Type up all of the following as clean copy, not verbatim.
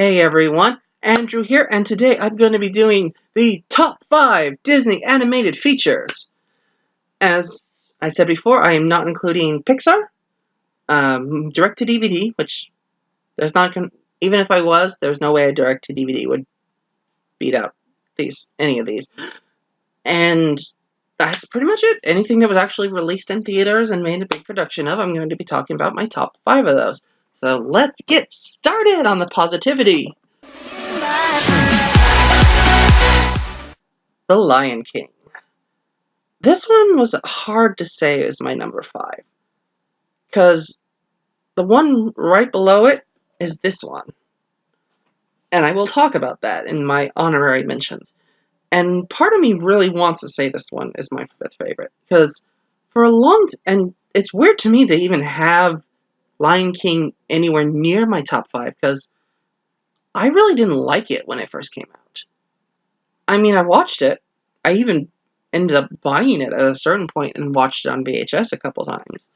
Hey everyone, Andrew here, and today I'm going to be doing the top 5 Disney animated features. As I said before, I am not including Pixar, direct-to-DVD, which there's not, even if I was, there's no way a direct-to-DVD would beat out any of these. And that's pretty much it. Anything that was actually released in theaters and made a big production of, I'm going to be talking about my top 5 of those. So let's get started on the positivity. The Lion King. This one was hard to say is my number 5, because the one right below it is this one. And I will talk about that in my honorary mentions. And part of me really wants to say this one is my 5th favorite, because for a and it's weird to me to even have Lion King anywhere near my top 5, because I really didn't like it when it first came out. I mean, I watched it. I even ended up buying it at a certain point and watched it on VHS a couple times.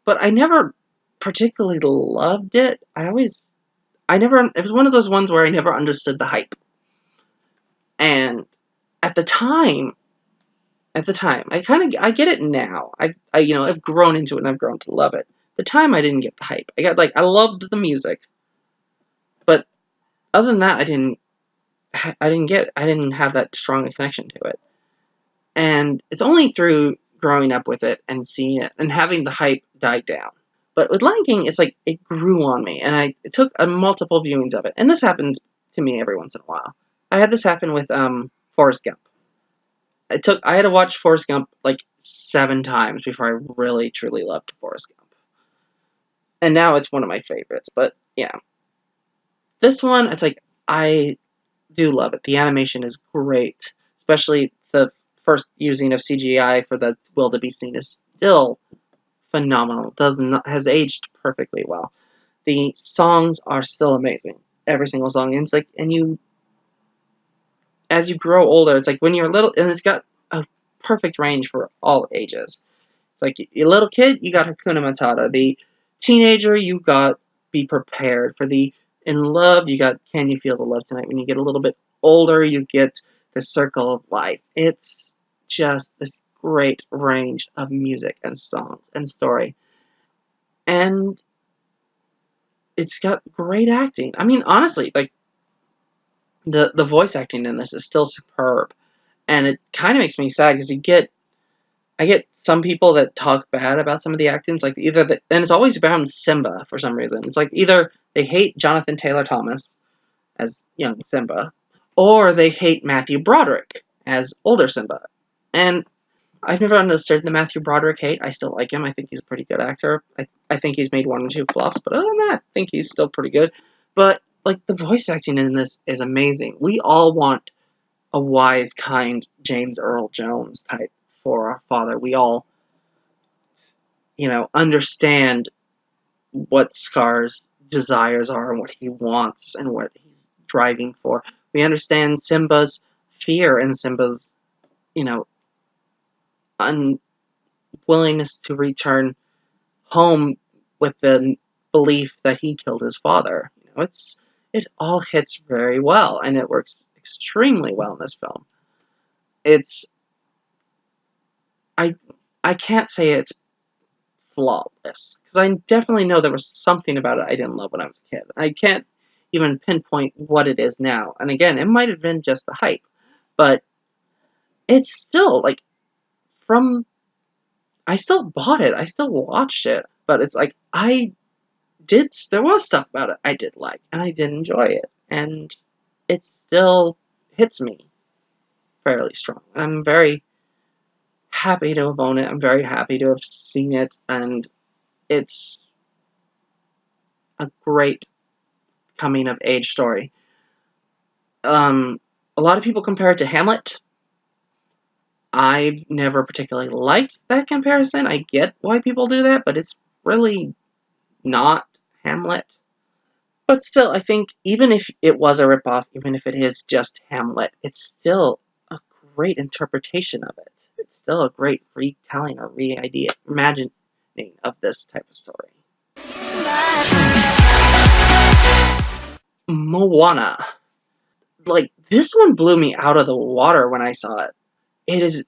But I never particularly loved it. It was one of those ones where I never understood the hype. And at the time, I get it now. I've grown into it and I've grown to love it. At the time, I didn't get the hype. I loved the music. But other than that, I didn't have that strong a connection to it. And it's only through growing up with it and seeing it and having the hype die down. But with Lion King, it's like it grew on me, and it took multiple viewings of it. And this happens to me every once in a while. I had this happen with Forrest Gump. I had to watch Forrest Gump like 7 times before I really truly loved Forrest Gump. And now it's one of my favorites. But yeah, this one, it's like I do love it. The animation is great, especially the first using of CGI for the wildebeest scene is still phenomenal. Has aged perfectly well. The songs are still amazing. Every single song. And it's like, as you grow older, it's like when you're little, and it's got a perfect range for all ages. It's like your little kid, you got Hakuna Matata. The teenager, you got Be Prepared. For the in love, you got Can You Feel the Love Tonight. When you get a little bit older, you get The Circle of Life. It's just this great range of music and songs and story. And it's got great acting. I mean, honestly, like, the voice acting in this is still superb. And it kind of makes me sad, because I get some people that talk bad about some of the actings, like and it's always about Simba for some reason. It's like either they hate Jonathan Taylor Thomas as young Simba, or they hate Matthew Broderick as older Simba. And I've never understood the Matthew Broderick hate. I still like him. I think he's a pretty good actor. I think he's made 1 or 2 flops, but other than that, I think he's still pretty good. But like, the voice acting in this is amazing. We all want a wise, kind James Earl Jones type for our father. We all, understand what Scar's desires are and what he wants and what he's driving for. We understand Simba's fear and Simba's, unwillingness to return home with the belief that he killed his father. It all hits very well, and it works extremely well in this film. I can't say it's flawless, because I definitely know there was something about it I didn't love when I was a kid. I can't even pinpoint what it is now. And again, it might have been just the hype, but it's still like I still bought it. I still watched it, but it's like there was stuff about it I did like, and I did enjoy it, and it still hits me fairly strong. I'm very happy to have owned it. I'm very happy to have seen it, and it's a great coming-of-age story. A lot of people compare it to Hamlet. I've never particularly liked that comparison. I get why people do that, but it's really not Hamlet. But still, I think even if it was a ripoff, even if it is just Hamlet, it's still a great interpretation of it. It's still a great retelling or imagining of this type of story. Moana. Like, this one blew me out of the water when I saw it. It is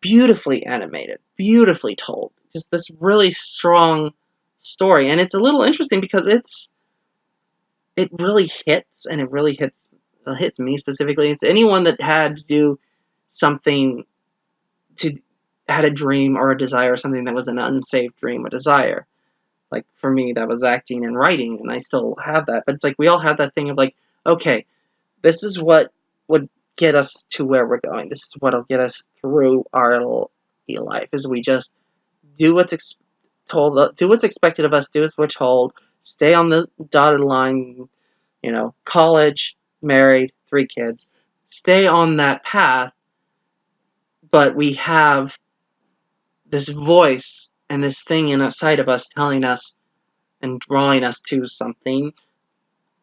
beautifully animated, beautifully told. Just this really strong story. And it's a little interesting because it really hits, and it really hits me specifically. It's anyone that had to do something had a dream or a desire, or something that was an unsafe dream or desire. Like, for me, that was acting and writing, and I still have that. But it's like, we all have that thing of like, okay, this is what would get us to where we're going. This is what'll get us through our life, is we just do what's do what's expected of us, do as we're told, stay on the dotted line, college, married, 3 kids, stay on that path, but we have this voice and this thing inside of us telling us and drawing us to something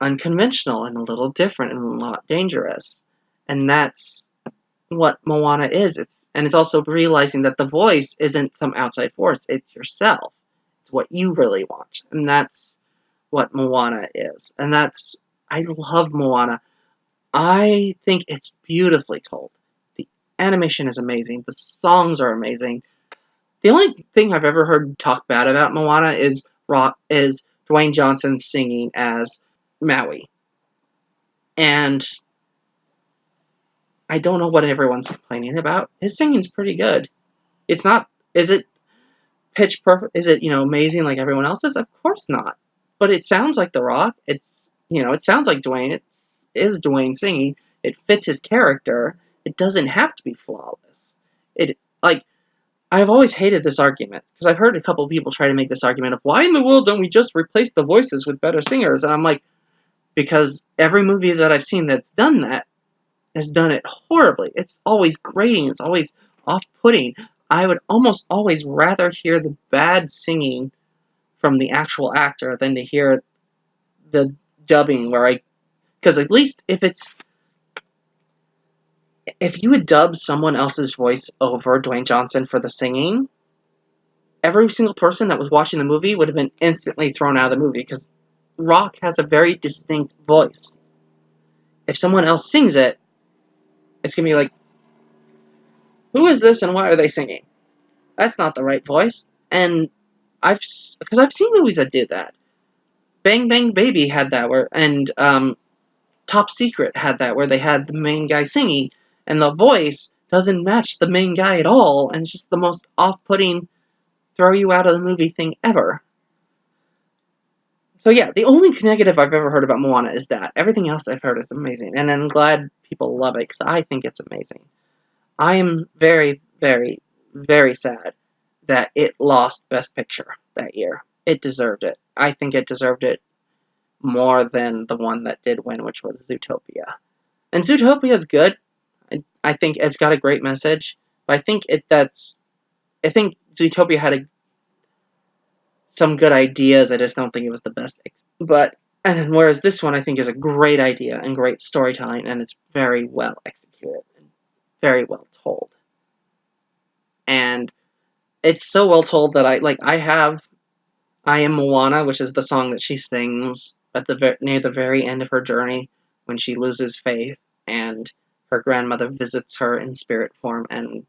unconventional and a little different and a lot dangerous. And that's what Moana is. It's also realizing that the voice isn't some outside force, it's yourself. It's what you really want. And that's what Moana is. And I love Moana. I think it's beautifully told. The animation is amazing. The songs are amazing. The only thing I've ever heard talk bad about Moana is Dwayne Johnson singing as Maui. And I don't know what everyone's complaining about. His singing's pretty good. It's not. Is it pitch perfect? Is it amazing like everyone else's? Of course not. But it sounds like The Rock. It sounds like Dwayne. It is Dwayne singing. It fits his character. It doesn't have to be flawless. I've always hated this argument, because I've heard a couple of people try to make this argument of, why in the world don't we just replace the voices with better singers? And I'm like, because every movie that I've seen that's done that has done it horribly. It's always grating. It's always off-putting. I would almost always rather hear the bad singing from the actual actor than to hear the dubbing because at least if you would dub someone else's voice over Dwayne Johnson for the singing, every single person that was watching the movie would have been instantly thrown out of the movie, because Rock has a very distinct voice. If someone else sings it, it's going to be like, who is this and why are they singing? That's not the right voice. And because I've seen movies that did that. Bang Bang Baby had that, and Top Secret had that, where they had the main guy singing, and the voice doesn't match the main guy at all, and it's just the most off-putting, throw you out of the movie thing ever. So yeah, the only negative I've ever heard about Moana is that. Everything else I've heard is amazing, and I'm glad people love it, because I think it's amazing. I am very, very, very sad that it lost Best Picture that year. It deserved it. I think it deserved it more than the one that did win, which was Zootopia. And Zootopia is good. I think it's got a great message, but I think Zootopia had some good ideas. I just don't think it was the best. Whereas this one, I think, is a great idea and great storytelling, and it's very well executed and very well told. And it's so well told that I Am Moana, which is the song that she sings at near the very end of her journey, when she loses faith and her grandmother visits her in spirit form and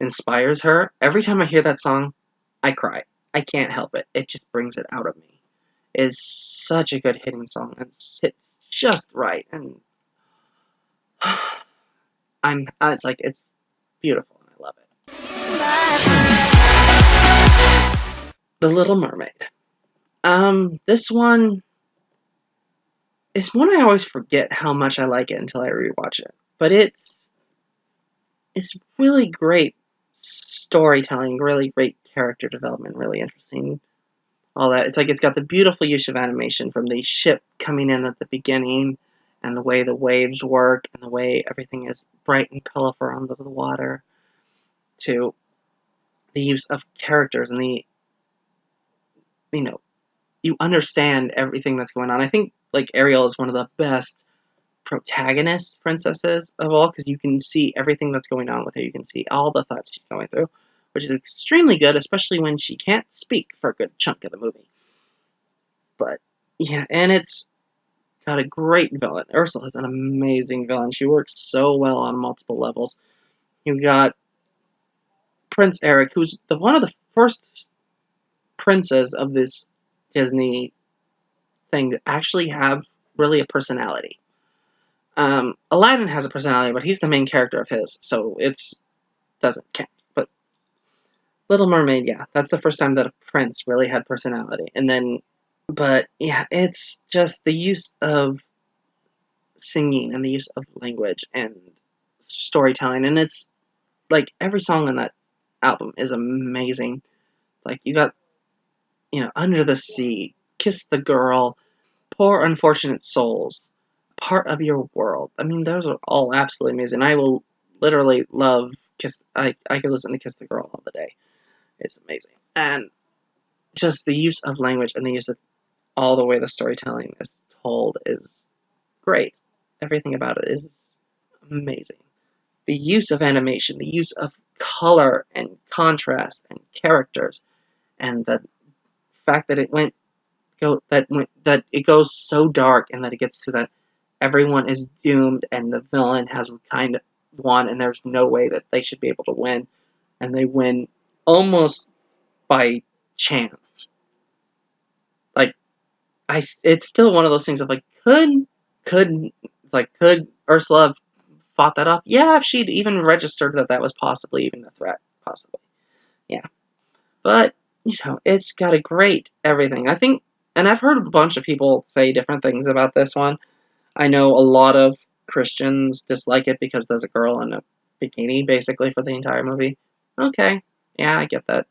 inspires her. Every time I hear that song, I cry. I can't help it. It just brings it out of me. It's such a good hitting song, and it's just right, and it's beautiful, and I love it. The Little Mermaid. This one is one I always forget how much I like it until I rewatch it. But it's really great storytelling, really great character development, really interesting. All that. It's got the beautiful use of animation, from the ship coming in at the beginning, and the way the waves work, and the way everything is bright and colorful under the water, to the use of characters and you understand everything that's going on. I think Ariel is one of the best protagonist princesses of all, because you can see everything that's going on with her. You can see all the thoughts she's going through, which is extremely good, especially when she can't speak for a good chunk of the movie. But yeah, and it's got a great villain. Ursula's an amazing villain. She works so well on multiple levels. You got Prince Eric, who's one of the first princes of this Disney thing to actually have really a personality. Aladdin has a personality, but he's the main character of his, so it's doesn't count. But Little Mermaid, yeah, that's the first time that a prince really had personality. And then, but yeah, it's just the use of singing and the use of language and storytelling, and it's like every song on that album is amazing. Like you got, Under the Sea, Kiss the Girl, Poor Unfortunate Souls, Part of Your World. I mean, those are all absolutely amazing. I will literally love Kiss. I could listen to Kiss the Girl all the day. It's amazing. And just the use of language and the use of all the way the storytelling is told is great. Everything about it is amazing. The use of animation, the use of color and contrast and characters, and the fact that that it goes so dark and that it gets to that everyone is doomed and the villain has kind of won and there's no way that they should be able to win, and they win almost by chance. Like it's still one of those things of like could Ursula have fought that off? Yeah, if she'd even registered that that was possibly even a threat, possibly. Yeah, but it's got a great everything. I think, and I've heard a bunch of people say different things about this one. I know a lot of Christians dislike it because there's a girl in a bikini basically for the entire movie. Okay, yeah, I get that.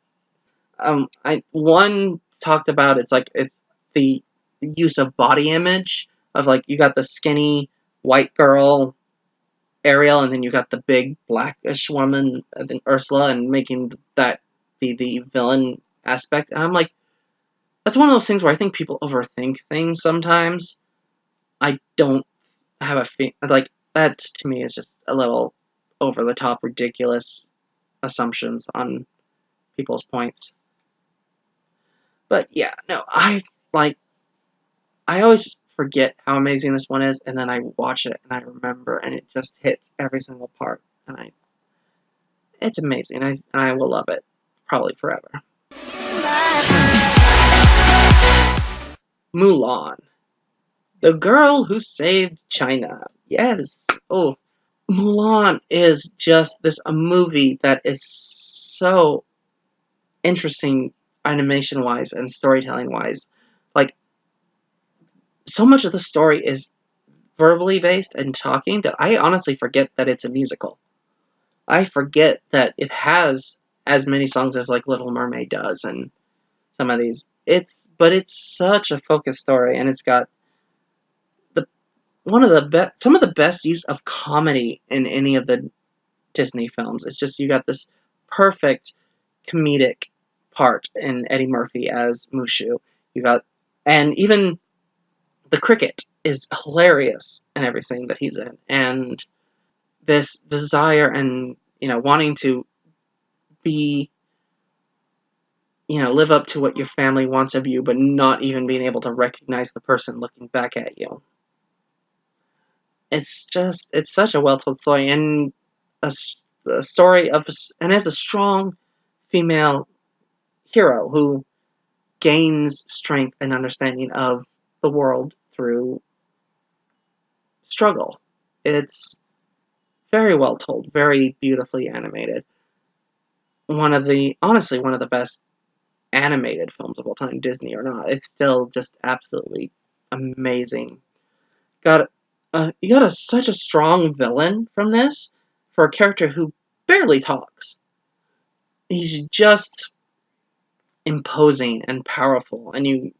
I one talked about it's the use of body image of like you got the skinny white girl Ariel, and then you got the big blackish woman, then Ursula, and making that be the villain aspect. And I'm like, that's one of those things where I think people overthink things sometimes. I don't have a like that to me is just a little over the top, ridiculous assumptions on people's points. But yeah, no, like I always forget how amazing this one is, and then I watch it and I remember, and it just hits every single part, and it's amazing. I will love it probably forever. Mulan, the girl who saved China. Yes. Oh, Mulan is just a movie that is so interesting animation wise and storytelling wise. Like so much of the story is verbally based and talking that I honestly forget that it's a musical. I forget that it has as many songs as like Little Mermaid does and some of these. It's such a focused story, and it's got the some of the best use of comedy in any of the Disney films. It's just you got this perfect comedic part in Eddie Murphy as Mushu. You got, and even the cricket is hilarious in everything that he's in, and this desire and wanting to be live up to what your family wants of you, but not even being able to recognize the person looking back at you. It's such a well told story, and a, a story of, and as a strong female hero who gains strength and understanding of the world through struggle. It's very well told, very beautifully animated. Honestly, one of the best animated films of all time, Disney or not. It's still just absolutely amazing. Got you got such a strong villain from this for a character who barely talks. He's just imposing and powerful, and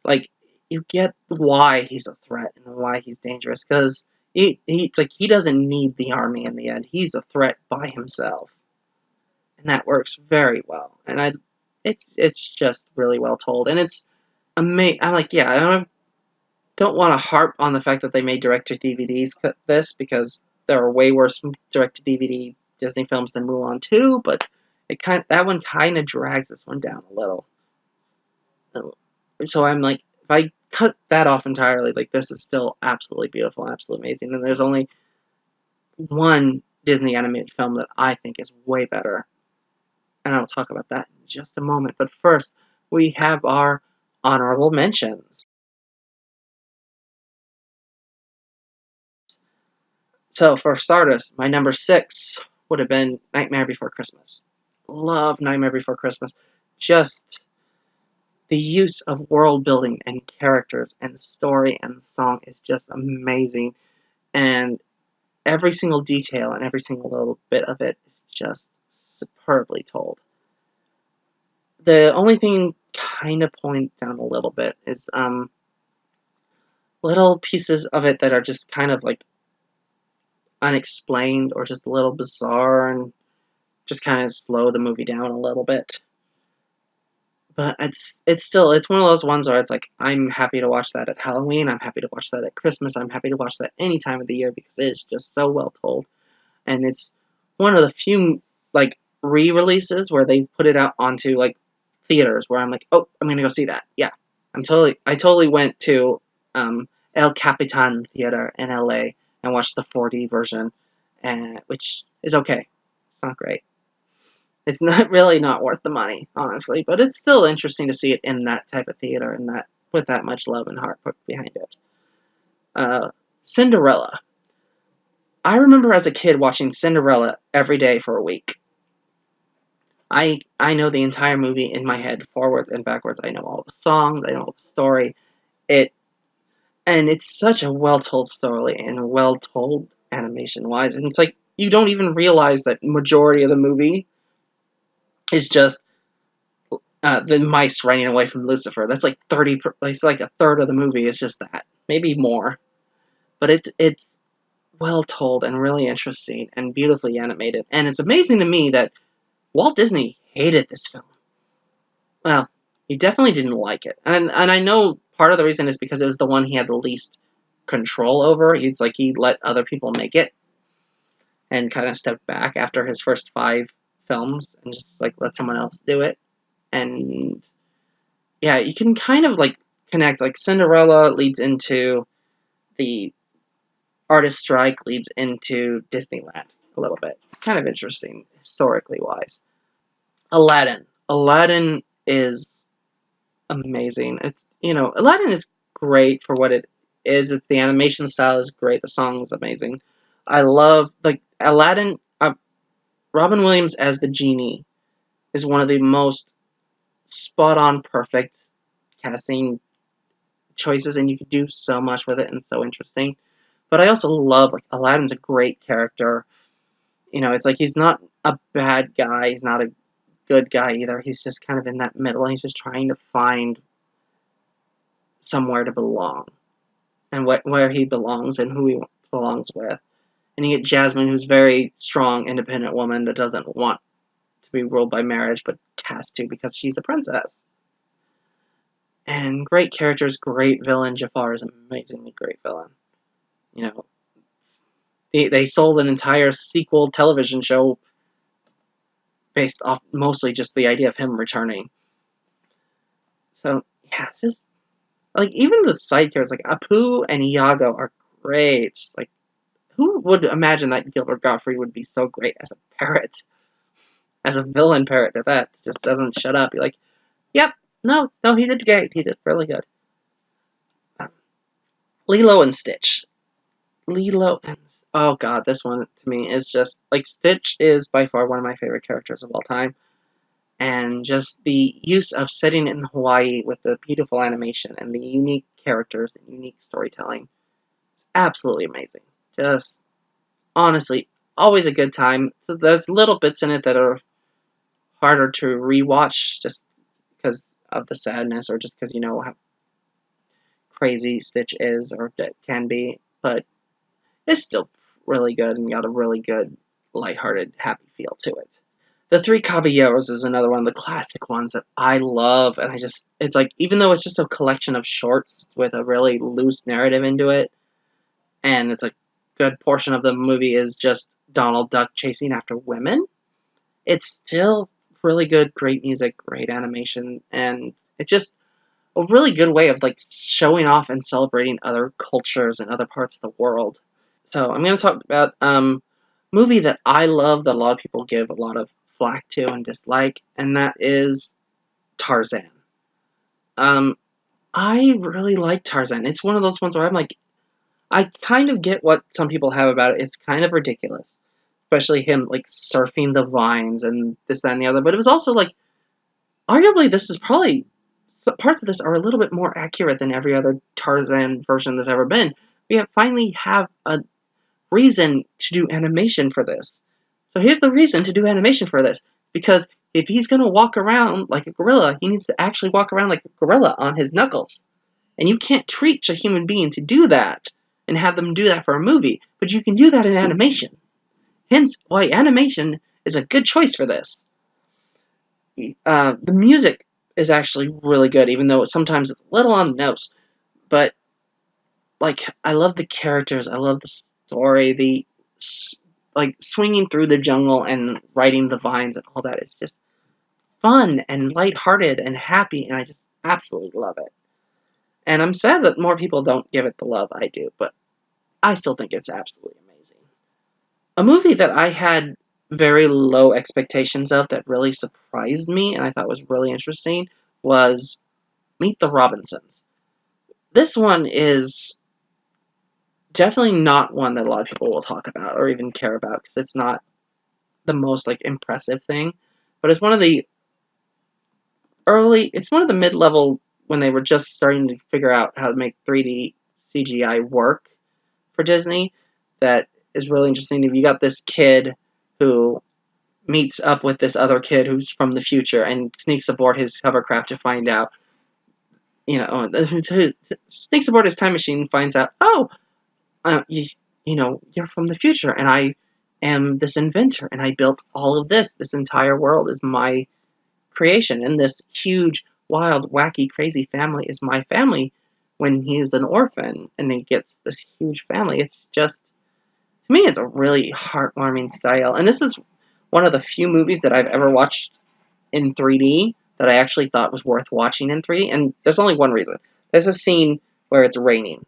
like you get why he's a threat and why he's dangerous because it's like he doesn't need the army in the end. He's a threat by himself, and that works very well. And it's just really well told, and it's amazing. I'm like, yeah, I don't want to harp on the fact that they made direct to DVDs this because there are way worse direct to DVD Disney films than Mulan 2, but that one kind of drags this one down a little. So I'm like, if I cut that off entirely, like, this is still absolutely beautiful and absolutely amazing, and there's only one Disney animated film that I think is way better, and I'll talk about that in just a moment. But first, we have our honorable mentions. So, for starters, my number 6 would have been Nightmare Before Christmas. Love Nightmare Before Christmas. Just the use of world building and characters and story and song is just amazing. And every single detail and every single little bit of it is just superbly told. The only thing kind of pulling down a little bit is little pieces of it that are just kind of like unexplained or just a little bizarre and just kind of slow the movie down a little bit. But it's one of those ones where it's like I'm happy to watch that at Halloween, I'm happy to watch that at Christmas, I'm happy to watch that any time of the year because it is just so well told. And it's one of the few like re-releases where they put it out onto like theaters where I'm like, oh, I'm gonna go see that. Yeah, I totally went to El Capitan Theater in LA and watched the 4D version, and which is okay. It's not great. It's not really not worth the money, honestly, but it's still interesting to see it in that type of theater and that with that much love and heart put behind it. Uh, Cinderella. I remember as a kid watching Cinderella every day for a week. I know the entire movie in my head, forwards and backwards. I know all the songs, I know all the story. It and it's such a well told story and well told animation wise. And it's like you don't even realize that majority of the movie is just the mice running away from Lucifer. That's like 30. It's like a third of the movie is just that, maybe more. But it's well told and really interesting and beautifully animated. And it's amazing to me that Walt Disney hated this film. Well, he definitely didn't like it, and I know part of the reason is because it was the one he had the least control over. He's like he let other people make it, and kind of stepped back after his first 5 films and just like let someone else do it. And yeah, you can kind of like connect like Cinderella leads into the artist strike leads into Disneyland a little bit. It's kind of interesting historically wise. Aladdin. Aladdin is amazing. It's Aladdin is great for what it is. It's the animation style is great. The song is amazing. I love like Aladdin. Robin Williams as the genie is one of the most spot on perfect casting choices, and you could do so much with it and so interesting. But I also love like Aladdin's a great character. It's like he's not a bad guy. He's not a good guy either. He's just kind of in that middle. He's just trying to find somewhere to belong and where he belongs and who he belongs with. And you get Jasmine, who's a very strong, independent woman that doesn't want to be ruled by marriage, but has to because she's a princess. And great characters, great villain. Jafar is an amazingly great villain. You know, they sold an entire sequel television show based off mostly just the idea of him returning. So yeah, just like even the side characters like Apu and Iago are great. Like who would imagine that Gilbert Gottfried would be so great as a parrot, as a villain parrot that just doesn't shut up? You're like, yep, no, he did great. He did really good. Um, Lilo and Stitch. Lilo and oh god, this one to me is just like Stitch is by far one of my favorite characters of all time. And just the use of setting in Hawaii with the beautiful animation and the unique characters and unique storytelling is absolutely amazing. Just honestly, always a good time. So there's little bits in it that are harder to rewatch just because of the sadness or just because you know how crazy Stitch is or can be, but it's still really good and got a really good, lighthearted, happy feel to it. The Three Caballeros is another one of the classic ones that I love, and it's like, even though it's just a collection of shorts with a really loose narrative into it, and it's a good portion of the movie is just Donald Duck chasing after women, it's still really good, great music, great animation, and it just, a really good way of like showing off and celebrating other cultures and other parts of the world. So I'm going to talk about movie that I love that a lot of people give a lot of flack to and dislike, and that is Tarzan. Um, I really like Tarzan. It's one of those ones where I'm like, I kind of get what some people have about it. It's kind of ridiculous, especially him like surfing the vines and this, that, and the other. But it was also like, arguably, this is probably parts of this are a little bit more accurate than every other Tarzan version that's ever been. We finally have a reason to do animation for this. So here's the reason to do animation for this. Because if he's going to walk around like a gorilla, he needs to actually walk around like a gorilla on his knuckles. And you can't teach a human being to do that and have them do that for a movie. But you can do that in animation. Hence why animation is a good choice for this. The music is actually really good, even though sometimes it's a little on the nose. But like, I love the characters, I love the story, the like swinging through the jungle and riding the vines and all that is just fun and lighthearted and happy, and I just absolutely love it. And I'm sad that more people don't give it the love I do, but I still think it's absolutely amazing. A movie that I had very low expectations of that really surprised me and I thought was really interesting was Meet the Robinsons. This one is definitely not one that a lot of people will talk about or even care about because it's not the most like impressive thing, but it's one of the it's one of the mid-level when they were just starting to figure out how to make 3D CGI work for Disney. That is really interesting. If you got this kid who meets up with this other kid who's from the future and sneaks aboard his hovercraft to find out, sneaks aboard his time machine and finds out, oh, you're from the future, and I am this inventor, and I built all of this. This entire world is my creation, and this huge, wild, wacky, crazy family is my family. When he's an orphan and he gets this huge family, it's just, to me, it's a really heartwarming style. And this is one of the few movies that I've ever watched in 3D that I actually thought was worth watching in 3D. And there's only one reason. There's a scene where it's raining,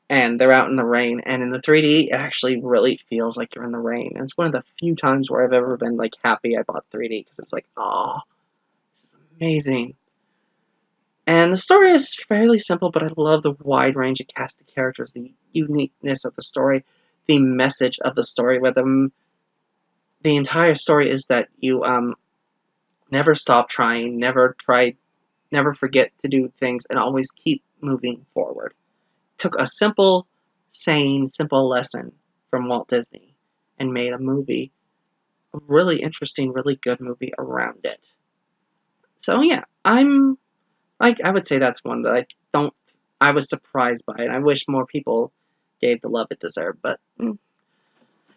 and they're out in the rain, and in the 3D, it actually really feels like you're in the rain. And it's one of the few times where I've ever been like happy I bought 3D because it's like, oh, this is amazing. And the story is fairly simple, but I love the wide range of cast of characters, the uniqueness of the story, the message of the story. Where the entire story is that you never stop trying, never forget to do things, and always keep moving forward. Took a simple, sane, simple lesson from Walt Disney and made a movie, a really interesting, really good movie around it. So yeah, I would say that's one that I was surprised by, and I wish more people gave the love it deserved. But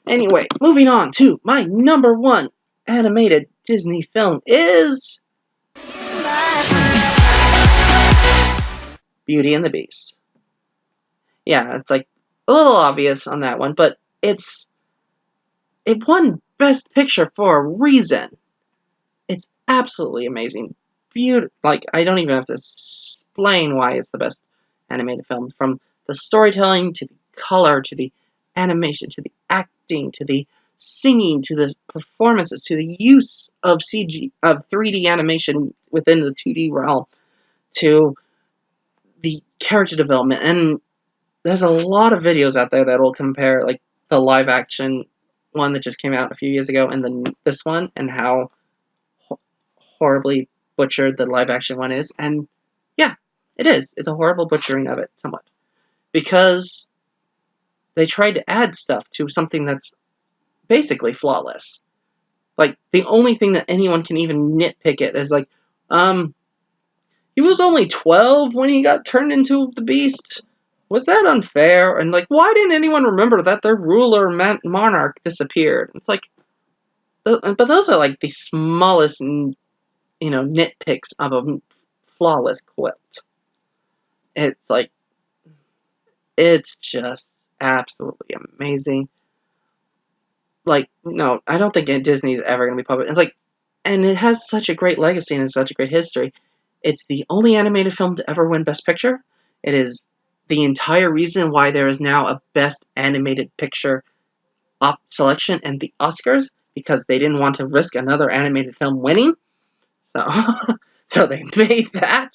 anyway, moving on to my number one animated Disney film is Beauty and the Beast. Yeah, it's like a little obvious on that one, but it won Best Picture for a reason. It's absolutely amazing. Like, I don't even have to explain why it's the best animated film. From the storytelling, to the color, to the animation, to the acting, to the singing, to the performances, to the use of 3D animation within the 2D realm, to the character development. And there's a lot of videos out there that will compare, like, the live action one that just came out a few years ago and then this one, and how horribly butchered the live action one is. And yeah, it is. It's a horrible butchering of it, somewhat. Because they tried to add stuff to something that's basically flawless. Like, the only thing that anyone can even nitpick it is like, he was only 12 when he got turned into the Beast. Was that unfair? And like, why didn't anyone remember that their ruler, monarch, disappeared? It's like, but those are like the smallest, nitpicks of a flawless quilt. It's like, it's just absolutely amazing. Like, no, I don't think Disney's ever going to be public. It's like, and it has such a great legacy and such a great history. It's the only animated film to ever win Best Picture. It is the entire reason why there is now a Best Animated Picture op selection in the Oscars, because they didn't want to risk another animated film winning. So, so they made that.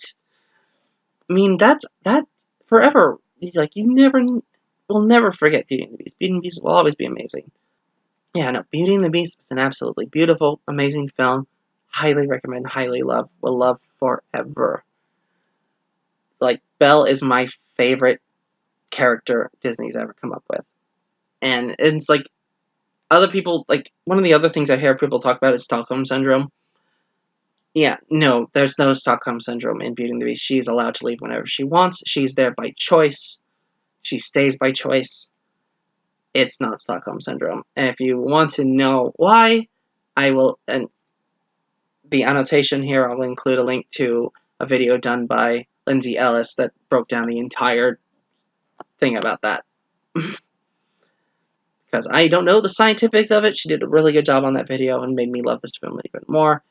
I mean, that forever. Like you never will never forget Beauty and the Beast. Beauty and the Beast will always be amazing. Yeah, no, Beauty and the Beast is an absolutely beautiful, amazing film. Highly recommend, highly love, will love forever. Like, Belle is my favorite character Disney's ever come up with. And it's like, other people, like, one of the other things I hear people talk about is Stockholm Syndrome. Yeah, no, there's no Stockholm Syndrome in Beauty and the Beast. She's allowed to leave whenever she wants. She's there by choice. She stays by choice. It's not Stockholm Syndrome. And if you want to know why, I will, and the annotation here, I'll include a link to a video done by Lindsay Ellis that broke down the entire thing about that. Because I don't know the scientifics of it. She did a really good job on that video and made me love this film even more.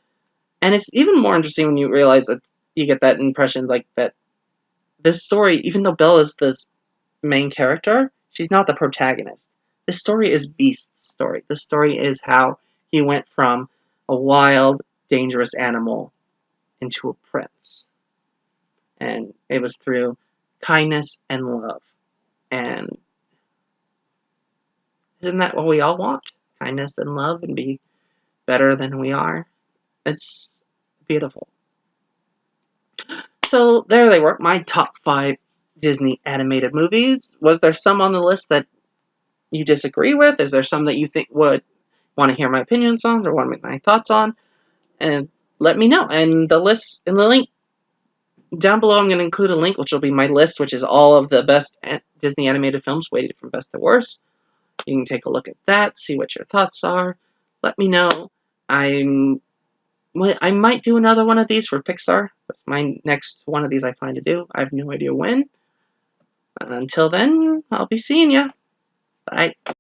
And it's even more interesting when you realize that you get that impression, like, that this story, even though Belle is the main character, she's not the protagonist. This story is Beast's story. This story is how he went from a wild, dangerous animal into a prince. And it was through kindness and love. And isn't that what we all want? Kindness and love, and be better than we are. It's beautiful. So there they were, my top 5 Disney animated movies. Was there some on the list that you disagree with? Is there some that you think would want to hear my opinions on, or want my thoughts on? And let me know. And the list in the link down below, I'm going to include a link, which will be my list, which is all of the best Disney animated films weighted from best to worst. You can take a look at that, see what your thoughts are. Let me know. I might do another one of these for Pixar. That's my next one of these I plan to do. I have no idea when. Until then, I'll be seeing ya. Bye.